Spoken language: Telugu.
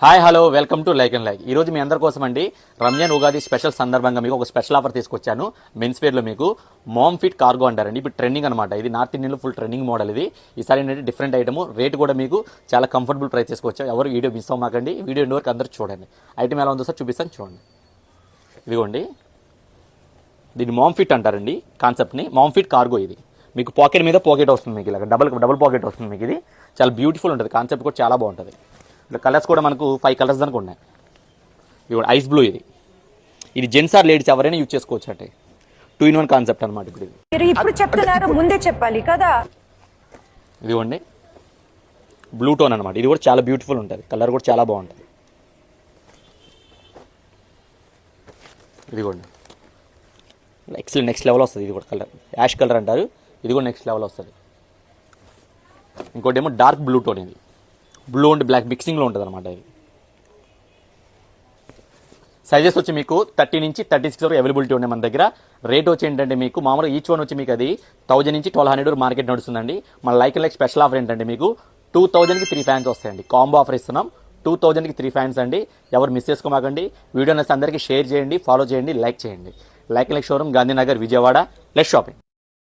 Hi hello welcome to like and like. ఈ రోజు మీ అందరి కోసం అండి రంజాన్ ఉగాది స్పెషల్ సందర్భంగా మీకు ఒక స్పెషల్ ఆఫర్ తీసుకొచ్చాను. మెన్స్ వేర్ లో మీకు మామ్ ఫిట్ కార్గో అంటారండి. ఇప్పుడు ట్రెండింగ్ అనమాట. ఇది నార్త్ ఇండియన్ లో ఫుల్ ట్రెండింగ్ మోడల్. ఇది ఈసారి ఏంటంటే డిఫరెంట్ ఐటమ్, రేట్ కూడా మీకు చాలా కంఫర్టబుల్ ప్రైస్ తీసుకొచ్చాం. ఎవరు వీడియో మిస్ అవ్వమాకండి. వీడియో ఎండ్ వరకు అందరూ చూడండి. ఐటమ్ ఎలా ఉందో సార్ చూపిస్తాను చూడండి. ఇదిగోండి, దీన్ని మామ్ ఫిట్ అంటారండి. కాన్సెప్ట్ని మామ్ ఫిట్ కార్గో. ఇది మీకు పాకెట్ మీద పాకెట్ వస్తుంది. మీకు ఇలా డబుల్ పాకెట్ వస్తుంది. మీకు ఇది చాలా బ్యూటిఫుల్ ఉంటుంది. కాన్సెప్ట్ కూడా చాలా బాగుంటుంది. ఇట్లా కలర్స్ కూడా మనకు 5 కలర్స్ దానికి ఉన్నాయి. ఇది ఐస్ బ్లూ. ఇది జెంట్స్ ఆర్ లేడీస్ ఎవరైనా యూజ్ చేసుకోవచ్చు అంటే 2 in 1 కాన్సెప్ట్ అనమాట. ఇప్పుడు చెప్తున్నారు, ముందే చెప్పాలి కదా. ఇదిగోండి బ్లూ టోన్ అనమాట. ఇది కూడా చాలా బ్యూటిఫుల్ ఉంటుంది. కలర్ కూడా చాలా బాగుంటుంది. ఇదిగోండి ఎక్సలెంట్, నెక్స్ట్ లెవెల్ వస్తుంది. ఇది కూడా కలర్ యాష్ కలర్ అంటారు. ఇది కూడా నెక్స్ట్ లెవెల్ వస్తుంది. ఇంకోటి ఏమో డార్క్ బ్లూ టోన్. ఇది బ్లూ అండ్ బ్లాక్ మిక్సింగ్లో ఉంటుంది అనమాట. ఇది సైజెస్ వచ్చి మీకు 30 నుంచి 36 వరకు అవైలబిలిటీ ఉన్నాయి మన దగ్గర. రేట్ వచ్చి ఏంటంటే మీకు మామూలుగా ఈచ్ వన్ వచ్చి మీకు అది 1000 నుంచి 1200 వరకు మార్కెట్ నడుస్తుందండి. మన లైక్ స్పెషల్ ఆఫర్ ఏంటంటే మీకు 2000కి 3 ఫ్యాన్స్ వస్తాయండి. కాంబో ఆఫర్ ఇస్తున్నాం. 2000కి 3 ఫ్యాన్స్ అండి. ఎవరు మిస్ చేసుకోమాకండి. వీడియో నచ్చితే అందరికీ షేర్ చేయండి, ఫాలో చేయండి, లైక్ చేయండి. Like showroom, Gandhinagar, Vijayawada. Less shopping.